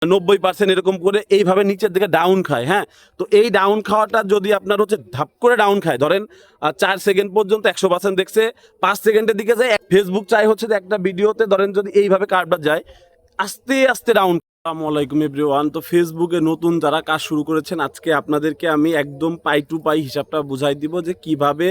90% এরকম করে এইভাবে নিচের দিকে ডাউন খায়। হ্যাঁ, তো এই ডাউন খাওয়াটা যদি আপনার হচ্ছে ধাপ করে ডাউন খায়, ধরেন 4 সেকেন্ড পর্যন্ত 100% দেখছে, 5 সেকেন্ডের দিকে যায়, ফেসবুক চাই হচ্ছে যে একটা ভিডিওতে ধরেন যদি এইভাবে কাটটা যায়, আস্তে আস্তে ডাউন। আসসালামু আলাইকুম এভরিওয়ান। তো ফেসবুকে নতুন যারা কাজ শুরু করেছেন, আজকে আপনাদেরকে আমি একদম পাই টু পাই হিসাবটা বুঝাই দিব যে কিভাবে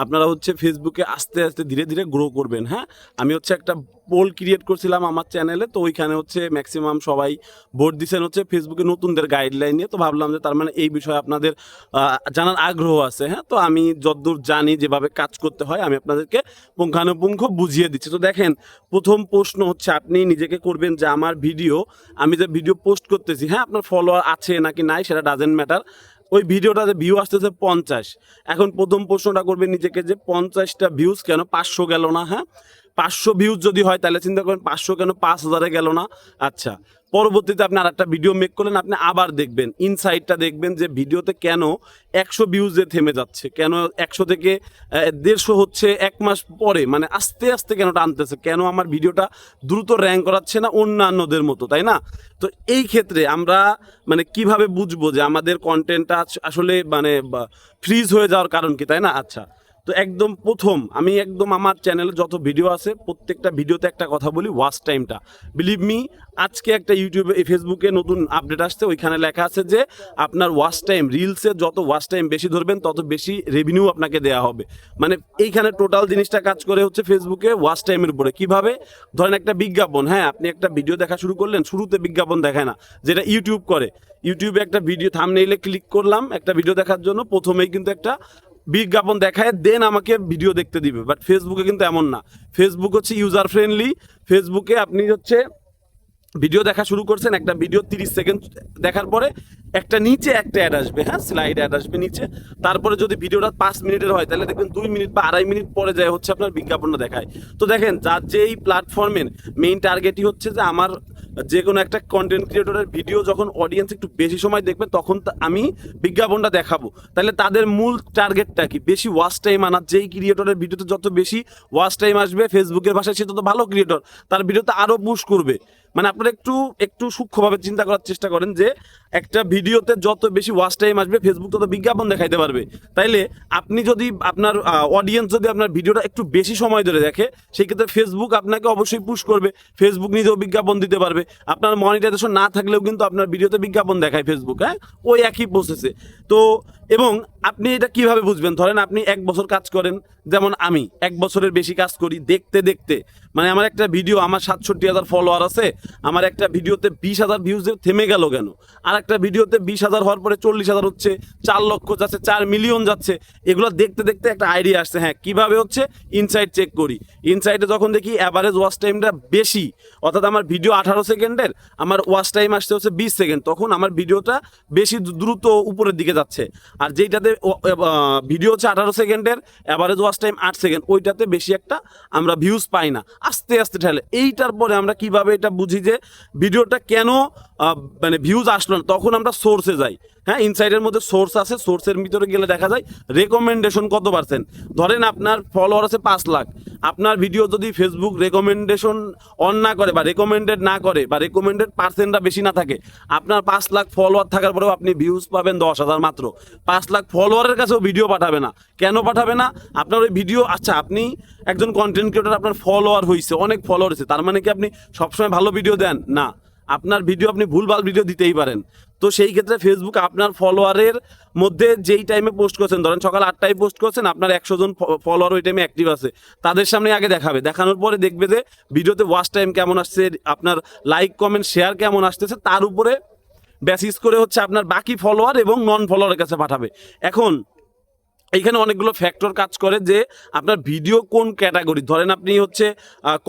আপনারা হচ্ছে ফেসবুকে আস্তে আস্তে ধীরে ধীরে গ্রো করবেন। হ্যাঁ, আমি হচ্ছে একটা পোল ক্রিয়েট করছিলাম আমার চ্যানেলে, তো ওইখানে হচ্ছে ম্যাক্সিমাম সবাই ভোট দিচ্ছেন হচ্ছে ফেসবুকে নতুনদের গাইডলাইন নিয়ে। তো ভাবলাম যে তার মানে এই বিষয়ে আপনাদের জানার আগ্রহ আছে। হ্যাঁ, তো আমি যতদূর জানি যেভাবে কাজ করতে হয় আমি আপনাদেরকে পুঙ্খানুপুঙ্খ বুঝিয়ে দিচ্ছি। তো দেখেন, প্রথম প্রশ্ন হচ্ছে আপনি নিজেকে করবেন যে আমার ভিডিও, আমি যে ভিডিও পোস্ট করতেছি, হ্যাঁ, আপনার ফলোয়ার আছে নাকি নাই সেটা ডাজেন্ট ম্যাটার, ওই ভিডিওটাতে ভিউ আসতেছে 50। এখন প্রথম প্রশ্নটা করবেন নিজেকে যে 50টা ভিউজ কেন 500 গেল না? হ্যাঁ, 500 ভিউজ যদি হয় তাহলে চিন্তা করেন 500 কেন 5000-এ গেল না? আচ্ছা, পরবর্তীতে আপনি আর একটা ভিডিও মেক করলেন, আপনি আবার দেখবেন ইনসাইটটা, দেখবেন যে ভিডিওতে কেন 100 ভিউজে থেমে যাচ্ছে, কেন 100 থেকে 150 হচ্ছে 1 মাস পরে, মানে আস্তে আস্তে কেন টানতেছে, কেন আমার ভিডিওটা দ্রুত র্যাঙ্ক করাচ্ছে না অন্যান্যদের মতো, তাই না? তো এই ক্ষেত্রে আমরা মানে কিভাবে বুঝবো যে আমাদের কন্টেন্টটা আসলে মানে ফ্রিজ হয়ে যাওয়ার কারণ কি, তাই না? আচ্ছা, তো একদম প্রথম আমি একদম আমার চ্যানেলে যত ভিডিও আছে প্রত্যেকটা ভিডিওতে একটা কথা বলি, ওয়াচ টাইমটা। বিলিভ মি, আজকে একটা ইউটিউবে ফেসবুকে নতুন আপডেট আসছে, ওইখানে লেখা আছে যে আপনার ওয়াচ টাইম, রিলসের যত ওয়াচ টাইম বেশি ধরবেন তত বেশি রেভিনিউ আপনাকে দেওয়া হবে। মানে এইখানে টোটাল জিনিসটা কাজ করে হচ্ছে ফেসবুকে ওয়াচ টাইমের উপরে। কিভাবে? ধরেন একটা বিজ্ঞাপন, হ্যাঁ, আপনি একটা ভিডিও দেখা শুরু করলেন, শুরুতে বিজ্ঞাপন দেখায় না, যেটা ইউটিউব করে। ইউটিউবে একটা ভিডিও থাম্বনেইলে ক্লিক করলাম একটা ভিডিও দেখার জন্য, প্রথমেই কিন্তু একটা বিজ্ঞাপন দেখায় দেন আমাকে ভিডিও দেখতে দিবে। বাট ফেসবুকে কিন্তু এমন না। ফেসবুক হচ্ছে ইউজার ফ্রেন্ডলি। ফেসবুকে আপনি হচ্ছে ভিডিও দেখা শুরু করছেন, একটা ভিডিও 30 সেকেন্ড দেখার পরে একটা নিচে একটা অ্যাড আসবে, হ্যাঁ, স্লাইড অ্যাড আসবে নিচে। তারপরে যদি ভিডিওটা 5 মিনিটের হয় তাহলে দেখবেন 2 মিনিট বা 2.5 মিনিট পরে যায় হচ্ছে আপনার বিজ্ঞাপনটা দেখায়। তো দেখেন, যার যেই প্ল্যাটফর্মের মেইন টার্গেটই হচ্ছে যে আমার যে কোনো একটা কন্টেন্ট ক্রিয়েটরের ভিডিও যখন অডিয়েন্স একটু বেশি সময় দেখবে তখন আমি বিজ্ঞাপনটা দেখাবো। তাহলে তাদের মূল টার্গেটটা কি? বেশি ওয়াচ টাইম আনার। যেই ক্রিয়েটরের ভিডিওতে যত বেশি ওয়াচ টাইম আসবে ফেসবুকের ভাষায় সে তত ভালো ক্রিয়েটর, তার ভিডিওতে আরও পুশ করবে। মানে আপনারা একটু সূক্ষ্মভাবে চিন্তা করার চেষ্টা করেন যে একটা ভিডিওতে যত বেশি ওয়াচ টাইম আসবে ফেসবুক তত বিজ্ঞাপন দেখাইতে পারবে। তাইলে আপনি যদি আপনার অডিয়েন্স যদি আপনার ভিডিওটা একটু বেশি সময় ধরে দেখে, সেক্ষেত্রে ফেসবুক আপনাকে অবশ্যই পুশ করবে, ফেসবুক নিজেও বিজ্ঞাপন দিতে পারবে। আপনার মনিটাইজেশন না থাকলেও কিন্তু আপনার ভিডিওতে বিজ্ঞাপন দেখায় ফেসবুক, হ্যাঁ, ওই একই প্রসেসে। তো এবং আপনি এটা কিভাবে বুঝবেন? ধরেন আপনি 1 বছর কাজ করেন, যেমন আমি 1 বছরের বেশি কাজ করি, দেখতে দেখতে মানে আমার একটা ভিডিও, আমার 67,000 ফলোয়ার আছে, আমার একটা ভিডিওতে 20,000 ভিউজ থেমে গেল কেন? আর একটা ভিডিওতে 20,000 হওয়ার পরে 40,000 হচ্ছে, 4 লক্ষ যাচ্ছে, 4 মিলিয়ন যাচ্ছে। এগুলো দেখতে দেখতে একটা আইডিয়া আসছে, হ্যাঁ, কিভাবে হচ্ছে ইনসাইট চেক করি। ইনসাইটে যখন দেখি অ্যাভারেজ ওয়াচ টাইমটা বেশি, অর্থাৎ আমার ভিডিও 18 সেকেন্ডের, আমার ওয়াচ টাইম আসছে হচ্ছে 20 সেকেন্ড, তখন আমার ভিডিওটা বেশি দ্রুত উপরের দিকে যাচ্ছে। আর যেইটাতে ভিডিও হচ্ছে 18 সেকেন্ডের, অ্যাভারেজ ওয়াচ টাইম 8 সেকেন্ড, ওইটাতে বেশি একটা আমরা ভিউজ পাই না, আস্তে আস্তে ঠেলে। এইটার পরে আমরা কিভাবে এটা বুঝি যে ভিডিওটা কেন মানে ভিউজ আসলো না? তখন আমরা সোর্সে যাই। হ্যাঁ, ইনসাইডের মধ্যে সোর্স আছে, সোর্সের ভিতরে গেলে দেখা যায় রেকমেন্ডেশন কত পার্সেন্ট। ধরেন আপনার ফলোয়ার আছে 5 লাখ, আপনার ভিডিও যদি ফেসবুক রেকমেন্ডেশন অন না করে বা রেকমেন্ডেড না করে বা রেকমেন্ডেড পার্সেন্টটা বেশি না থাকে, আপনার 5 লাখ ফলোয়ার থাকার পরেও আপনি ভিউজ পাবেন 10,000 মাত্র। 5 লাখ ফলোয়ারের কাছেও ভিডিও পাঠাবে না। কেন পাঠাবে না? আপনার ওই ভিডিও, আচ্ছা, আপনি একজন কন্টেন্ট ক্রিয়েটর, আপনার ফলোয়ার হয়েছে, অনেক ফলোয়ার হয়েছে, তার মানে কি আপনি সবসময় ভালো ভিডিও দেন? না, আপনার ভিডিও আপনি ভুলভাল ভিডিও দিতেই পারেন। তো সেই ক্ষেত্রে ফেসবুক আপনার ফলোয়ারের মধ্যে যেই টাইমে পোস্ট করছেন, ধরেন সকাল 8টায় পোস্ট করছেন, আপনার 100 জন ফলোয়ার ওই টাইমে অ্যাক্টিভ আছে, তাদের সামনে আগে দেখাবে। দেখানোর পরে দেখবে যে ভিডিওতে ওয়াচ টাইম কেমন আসছে, আপনার লাইক কমেন্ট শেয়ার কেমন আসতেছে, তার উপরে বেসিস করে হচ্ছে আপনার বাকি ফলোয়ার এবং নন ফলোয়ারের কাছে পাঠাবে। এখন এইখানে অনেকগুলো ফ্যাক্টর কাজ করে যে আপনার ভিডিও কোন ক্যাটাগরি। ধরেন আপনি হচ্ছে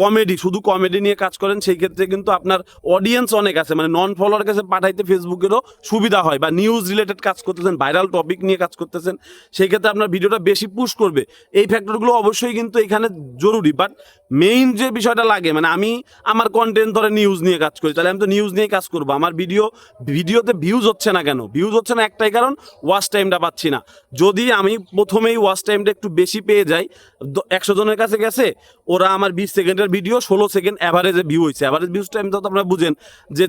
কমেডি, শুধু কমেডি নিয়ে কাজ করেন, সেই ক্ষেত্রে কিন্তু আপনার অডিয়েন্স অনেক আছে, মানে নন ফলোয়ার কাছে পাঠাইতে ফেসবুকেরও সুবিধা হয়। বা নিউজ রিলেটেড কাজ করতেছেন, ভাইরাল টপিক নিয়ে কাজ করতেছেন, সেই ক্ষেত্রে আপনার ভিডিওটা বেশি পুশ করবে। এই ফ্যাক্টরগুলো অবশ্যই কিন্তু এখানে জরুরি। বাট মেইন যে বিষয়টা লাগে, মানে আমি আমার কন্টেন্ট ধরে নিউজ নিয়ে কাজ করি, তাহলে আমি তো নিউজ নিয়ে কাজ করবো। আমার ভিডিওতে ভিউজ হচ্ছে না কেন? ভিউজ হচ্ছে না একটাই কারণ, ওয়াচ টাইমটা পাচ্ছি না। যদি আমি প্রথমেই ওয়াচ টাইমটা একটু বেশি পেয়ে যায়, 100 জনের কাছে গেছে, ওরা আমার 20 সেকেন্ডের ভিডিও 16 সেকেন্ড অ্যাভারেজে ভিউ হয়েছে। অ্যাভারেজ ভিউজ টাইম তো আপনারা বুঝেন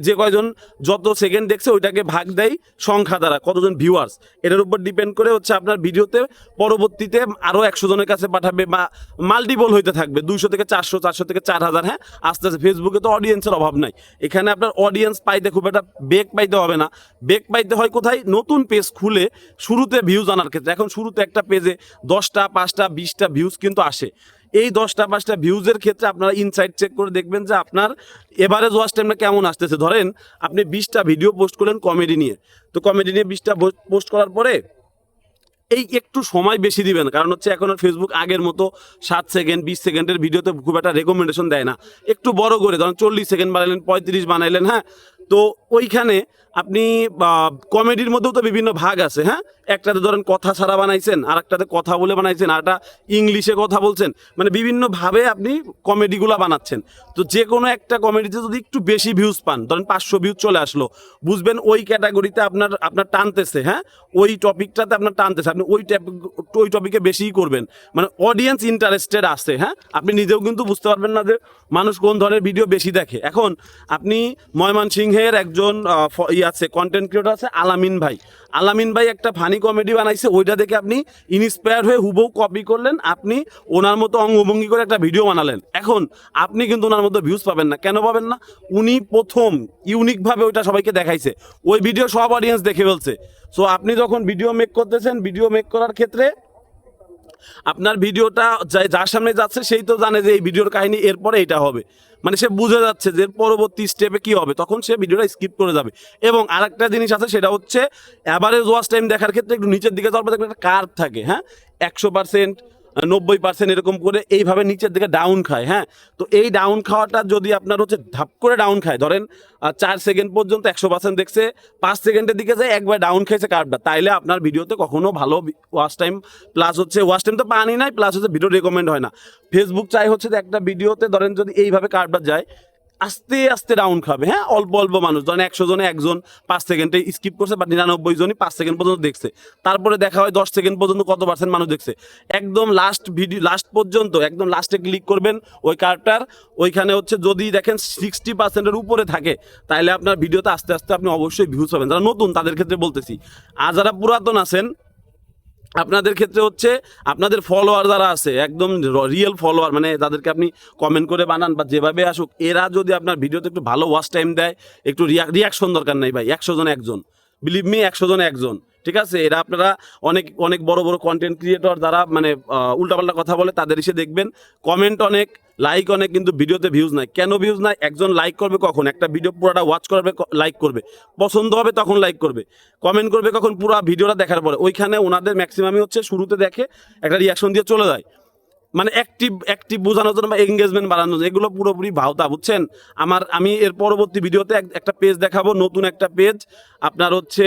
যে কয়জন যত সেকেন্ড দেখছে ওইটাকে ভাগ দেয় সংখ্যা দ্বারা, কতজন ভিউয়ার্স, এটার উপর ডিপেন্ড করে হচ্ছে আপনার ভিডিওতে পরবর্তীতে আরও 100 জনের কাছে পাঠাবে বা মাল্টিপল হইতে থাকবে, 200 থেকে 400, 400 থেকে 4000। হ্যাঁ, আস্তে আস্তে ফেসবুকে তো অডিয়েন্সের অভাব নাই, এখানে আপনার অডিয়েন্স পাইতে খুব একটা বেগ পাইতে হবে না। বেগ পাইতে হয় কোথায়? নতুন পেজ খুলে শুরুতে ভিউজ আনার ক্ষেত্রে। এখন শুরুতে একটা পেজে 10টা 5টা 20টা ভিউজ কিন্তু আসে। এই 10টা 5টা ভিউজের ক্ষেত্রে আপনারা ইনসাইট চেক করে দেখবেন যে আপনার এভারেজ ওয়াচ টাইমটা কেমন আসতেছে। ধরেন আপনি 20টা ভিডিও পোস্ট করলেন কমেডি নিয়ে, তো কমেডি নিয়ে 20টা পোস্ট করার পরে এই একটু সময় বেশি দিবেন, কারণ হচ্ছে এখন আর ফেসবুক আগের মতো 7 সেকেন্ড 20 সেকেন্ডের ভিডিওতে খুব একটা রেকমেন্ডেশন দেয় না। একটু বড় করে ধরেন 40 সেকেন্ড বানাইলেন, 35 বানাইলেন। হ্যাঁ, তো ওইখানে আপনি কমেডির মধ্যেও তো বিভিন্ন ভাগ আছে। হ্যাঁ, একটাতে ধরেন কথা ছাড়া বানাইছেন, আর একটাতে কথা বলে বানাইছেন, আর একটা ইংলিশে কথা বলছেন, মানে বিভিন্নভাবে আপনি কমেডিগুলো বানাচ্ছেন। তো যে কোনো একটা কমেডিতে যদি একটু বেশি ভিউজ পান, ধরেন 500 ভিউজ চলে আসলো, বুঝবেন ওই ক্যাটাগরিতে আপনার টানতেছে। হ্যাঁ, ওই টপিকটাতে আপনার টানতেছে, আপনি ওই টপিকে বেশিই করবেন, মানে অডিয়েন্স ইন্টারেস্টেড আছে। হ্যাঁ, আপনি নিজেও কিন্তু বুঝতে পারবেন না যে মানুষ কোন ধরনের ভিডিও বেশি দেখে। এখন আপনি ময়মনসিংহের একজন আছে কন্টেন্ট ক্রিয়েটর আছে আলামিন ভাই একটা ফানি কমেডি বানাইছে, ওইটা দেখে আপনি ইন্সপায়ার হয়ে হুবহু কপি করলেন, আপনি ওনার মতো অঙ্গভঙ্গি করে একটা ভিডিও বানালেন। এখন আপনি কিন্তু ওনার মতো ভিউজ পাবেন না। কেন পাবেন না? উনি প্রথম ইউনিকভাবে ওইটা সবাইকে দেখাইছে, ওই ভিডিও সব অডিয়েন্স দেখে ফেলছে। সো আপনি যখন ভিডিও মেক করতেছেন, ভিডিও মেক করার ক্ষেত্রে আপনার ভিডিওটা যার সামনে যাচ্ছে সেই তো জানে যে এই ভিডিওর কাহিনী এরপরে এটা হবে, মানে সে বুঝে যাচ্ছে যে পরবর্তী স্টেপে কি হবে, তখন সে ভিডিওটা স্কিপ করে যাবে। এবং আরেকটা জিনিস আছে, সেটা হচ্ছে অ্যাভারেজ ওয়াচ টাইম দেখার ক্ষেত্রে একটু নিচের দিকে যাওয়ার পর একটা কার্ভ থাকে। হ্যাঁ, 100%, 90% এরকম করে এইভাবে নিচের দিকে ডাউন খায়। হ্যাঁ, তো এই ডাউন খাওয়াটা যদি আপনার হচ্ছে ধাপ করে ডাউন খায়, ধরেন 4 সেকেন্ড পর্যন্ত 100% দেখছে, 5 সেকেন্ডের দিকে যায় একবার ডাউন খাইছে কার্ভটা, তাইলে আপনার ভিডিওতে কখনো ভালো ওয়াচ টাইম, প্লাস হচ্ছে ওয়াচ টাইম তো পানি নাই, প্লাস হচ্ছে ভিডিও রেকমেন্ড হয় না। ফেসবুক চাই হচ্ছে যে একটা ভিডিওতে ধরেন যদি এইভাবে কার্ভটা যায়, আস্তে আস্তে ডাউন খাবে। হ্যাঁ, অল্প অল্প মানুষ, ধরেন 100 জনে একজন 5 সেকেন্ডে স্কিপ করছে, বা 99 জনই 5 সেকেন্ড পর্যন্ত দেখছে, তারপরে দেখা হয় 10 সেকেন্ড পর্যন্ত কত পার্সেন্ট মানুষ দেখছে। একদম লাস্ট পর্যন্ত একদম লাস্টে ক্লিক করবেন ওই কার্ভটার, ওইখানে হচ্ছে যদি দেখেন 60%-এর উপরে থাকে, তাহলে আপনার ভিডিওতে আস্তে আস্তে আপনি অবশ্যই ভিউজ পাবেন। যারা নতুন তাদের ক্ষেত্রে বলতেছি, আর যারা পুরাতন আছেন আপনাদের ক্ষেত্রে হচ্ছে আপনাদের ফলোয়ার যারা আছে একদম রিয়েল ফলোয়ার, মানে যাদেরকে আপনি কমেন্ট করে বানান বা যেভাবে আসুক, এরা যদি আপনার ভিডিওতে একটু ভালো ওয়াচ টাইম দেয়, একটু রিয়াকশন দরকার নেই ভাই, 100 জনে একজন, বিলিভ মি 100 জনে একজন, ঠিক আছে? এরা আপনারা অনেক অনেক বড় বড় কন্টেন্ট ক্রিয়েটর যারা মানে উল্টাপাল্টা কথা বলে, তাদের এসে দেখবেন কমেন্ট অনেক, লাইক অনেক, কিন্তু ভিডিওতে ভিউজ নাই। কেন ভিউজ নাই? একজন লাইক করবে কখন? একটা ভিডিও পুরোটা ওয়াচ করবে, লাইক করবে, পছন্দ হবে তখন লাইক করবে, কমেন্ট করবে কখন? পুরো ভিডিওটা দেখার পরে। ওইখানে ওনাদের ম্যাক্সিমামই হচ্ছে শুরুতে দেখে একটা রিয়াকশন দিয়ে চলে যায়, মানে অ্যাক্টিভ বোঝানোর জন্য বা এঙ্গেজমেন্ট বাড়ানোর জন্য। এগুলো পুরোপুরি ভাওতা, বুঝছেন? আমি এর পরবর্তী ভিডিওতে একটা পেজ দেখাবো, নতুন একটা পেজ, আপনার হচ্ছে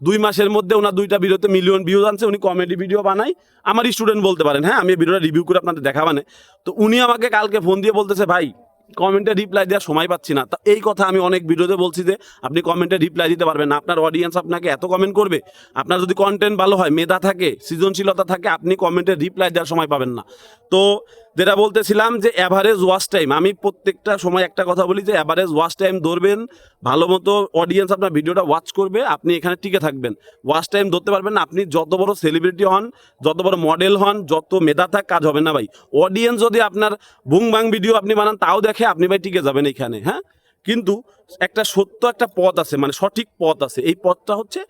2 মাসের মধ্যে ওনার 2টা ভিডিওতে মিলিয়ন ভিউজ আনছে। উনি কমেডি ভিডিও বানায়, আমার স্টুডেন্ট বলতে পারেন। হ্যাঁ, আমি ভিডিওটা রিভিউ করে আপনাদের দেখাবানে। তো উনি আমাকে কালকে ফোন দিয়ে বলতেছে, ভাই কমেন্টে রিপ্লাই দেওয়ার সময় পাচ্ছি না। তা এই কথা আমি অনেক ভিডিওতে বলছি যে আপনি কমেন্টে রিপ্লাই দিতে পারবেন না, আপনার অডিয়েন্স আপনাকে এত কমেন্ট করবে, আপনার যদি কন্টেন্ট ভালো হয়, মেধা থাকে, সৃজনশীলতা থাকে, আপনি কমেন্টে রিপ্লাই দেওয়ার সময় পাবেন না। তো যেটা বলতেছিলাম যে অ্যাভারেজ ওয়াচ টাইম, আমি প্রত্যেকটা সময় একটা কথা বলি যে অ্যাভারেজ ওয়াচ টাইম ধরবেন, ভালো মতো অডিয়েন্স আপনার ভিডিওটা ওয়াচ করবে, আপনি এখানে টিকে থাকবেন। ওয়াচ টাইম ধরতে পারবেন না, আপনি যত বড় সেলিব্রিটি হন, যত বড় মডেল হন, যত মেধা থাক, কাজ হবে না ভাই। অডিয়েন্স যদি আপনার বুংবাং ভিডিও আপনি বানান তাও দেখে, আপনি ভাই টিকে যাবেন এখানে। হ্যাঁ, কিন্তু একটা পথ আছে, মানে সঠিক পথ আছে। এই পথটা হচ্ছে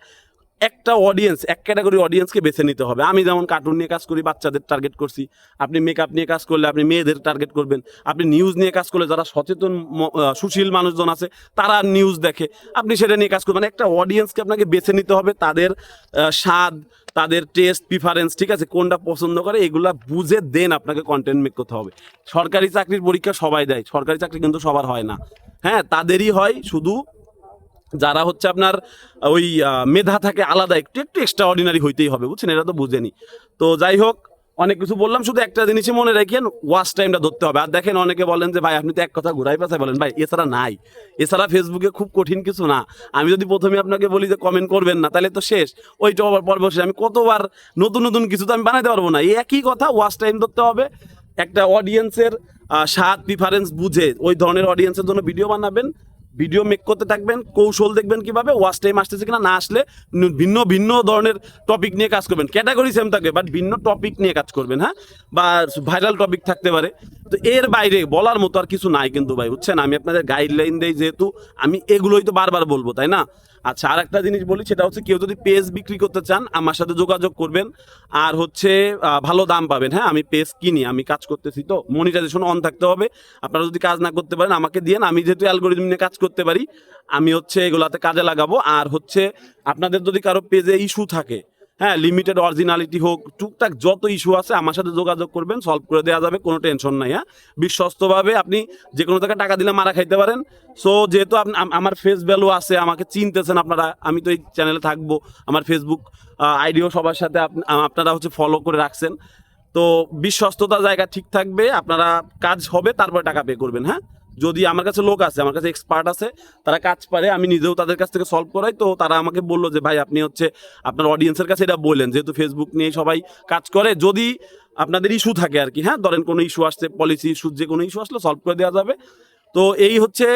একটা অডিয়েন্স, এক ক্যাটাগরি অডিয়েন্সকে বেছে নিতে হবে। আমি যেমন কার্টুন নিয়ে কাজ করি, বাচ্চাদের টার্গেট করছি। আপনি মেকআপ নিয়ে কাজ করলে আপনি মেয়েদের টার্গেট করবেন। আপনি নিউজ নিয়ে কাজ করলে যারা সচেতন সুশীল মানুষজন আছে তারা নিউজ দেখে, আপনি সেটা নিয়ে কাজ করবেন। একটা অডিয়েন্সকে আপনাকে বেছে নিতে হবে, তাদের স্বাদ, তাদের টেস্ট প্রিফারেন্স, ঠিক আছে, কোনটা পছন্দ করে, এগুলা বুঝে দেন আপনাকে কন্টেন্ট মেক করতে হবে। সরকারি চাকরির পরীক্ষা সবাই দেয়, সরকারি চাকরি কিন্তু সবার হয় না। হ্যাঁ, তাদেরই হয় শুধু যারা হচ্ছে আপনার ওই মেধা থাকে আলাদা, একটু এক্সট্রা অর্ডিনারি হইতেই হবে, বুঝছেন? এটা তো বুঝেনি। তো যাই হোক, অনেক কিছু বললাম, শুধু একটা জিনিসই মনে রাখেন, ওয়াচ টাইমটা ধরতে হবে। আর দেখেন অনেকে বলেন যে ভাই আপনি তো এক কথা ঘুরাই পেঁচাই বলেন, ভাই এছাড়া নাই, এছাড়া ফেসবুকে খুব কঠিন কিছু না। আমি যদি প্রথমে আপনাকে বলি যে কমেন্ট করবেন না, তাহলে তো শেষ, ওইটা আবার পর্ব শেষ। আমি কতবার নতুন নতুন কিছু তো আমি বানাইতে পারবো না। এই একই কথা, ওয়াচ টাইম ধরতে হবে। একটা অডিয়েন্সের স্বাদ প্রিফারেন্স বুঝে ওই ধরনের অডিয়েন্সের জন্য ভিডিও বানাবেন, ভিডিও মেক করতে থাকবেন, কৌশল দেখবেন কিভাবে ওয়াচ টাইম আসতেছে কিনা, না আসলে ভিন্ন ভিন্ন ধরনের টপিক নিয়ে কাজ করবেন। ক্যাটাগরি সেম থাকবে বাট ভিন্ন টপিক নিয়ে কাজ করবেন, হ্যাঁ, বা ভাইরাল টপিক থাকতে পারে। তো এর বাইরে বলার মতো আর কিছু নাই কিন্তু ভাই, বুঝছেন, আমি আপনাদের গাইডলাইন দেই যেহেতু, আমি এগুলোই তো বারবার বলবো, তাই না? আচ্ছা, আর একটা জিনিস বলি, সেটা হচ্ছে কেউ যদি পেজ বিক্রি করতে চান আমার সাথে যোগাযোগ করবেন। আর হচ্ছে ভালো দাম পাবেন। হ্যাঁ, আমি পেজ কিনি, আমি কাজ করতেছি, তো মনিটাইজেশন অন থাকতে হবে। আপনারা যদি কাজ না করতে পারেন আমাকে দিয়েন, আমি যেহেতু অ্যালগোরিদম নিয়ে কাজ করতে পারি, আমি হচ্ছে এগুলাতে কাজে লাগাবো। আর হচ্ছে আপনাদের যদি কারো পেজে ইস্যু থাকে, হ্যাঁ, লিমিটেড অরিজিনালিটি হোক, টুকটাক যত ইস্যু আছে আমার সাথে যোগাযোগ করবেন, সলভ করে দেওয়া যাবে, কোনো টেনশন নাই। হ্যাঁ, বিশ্বস্তভাবে আপনি যে কোনো জায়গায় টাকা দিলে মারা খাইতে পারেন। সো যেহেতু আমার ফেস ভ্যালু আছে, আমাকে চিনতেছেন আপনারা, আমি তো এই চ্যানেলে থাকবো, আমার ফেসবুক আইডিও সবার সাথে আপনারা হচ্ছে ফলো করে রাখছেন, তো বিশ্বস্ততা জায়গা ঠিক থাকবে, আপনারা কাজ হবে তারপরে টাকা পে করবেন। হ্যাঁ, যদি আমার কাছে লোক আছে, আমার কাছে এক্সপার্ট আছে, তারা কাজ পারে, আমি নিজেও তাদের কাছ থেকে সলভ করাই, তো তারা আমাকে বললো যে ভাই আপনি হচ্ছে আপনার অডিয়েন্সের কাছে এটা বললেন, যেহেতু ফেসবুক নিয়ে সবাই কাজ করে, যদি আপনাদের ইস্যু থাকে আর কি, হ্যাঁ, ধরেন কোনো ইস্যু আসছে, পলিসি ইস্যু, যে কোনো ইস্যু আসলে সলভ করে দেওয়া যাবে। তো এই হচ্ছে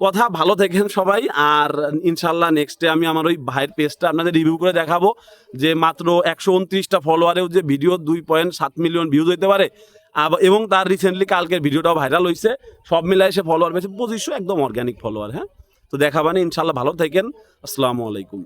কথা, ভালো থাকেন সবাই। আর ইনশাল্লাহ নেক্সটে আমি আমার ওই ভাইয়ের পেজটা আপনাদের রিভিউ করে দেখাবো, যে মাত্র 129টা ফলোয়ারেও যে ভিডিও 2.7 মিলিয়ন ভিউজ হইতে পারে। এবং তার রিসেন্টলি কালকের ভিডিওটাও ভাইরাল হয়েছে, সব মিলাই সে ফলোয়ার পেয়েছে 2500, একদম অর্গ্যানিক ফলোয়ার। হ্যাঁ, তো দেখাবানি ইনশাল্লাহ, ভালো থাকেন, আসসালামু আলাইকুম।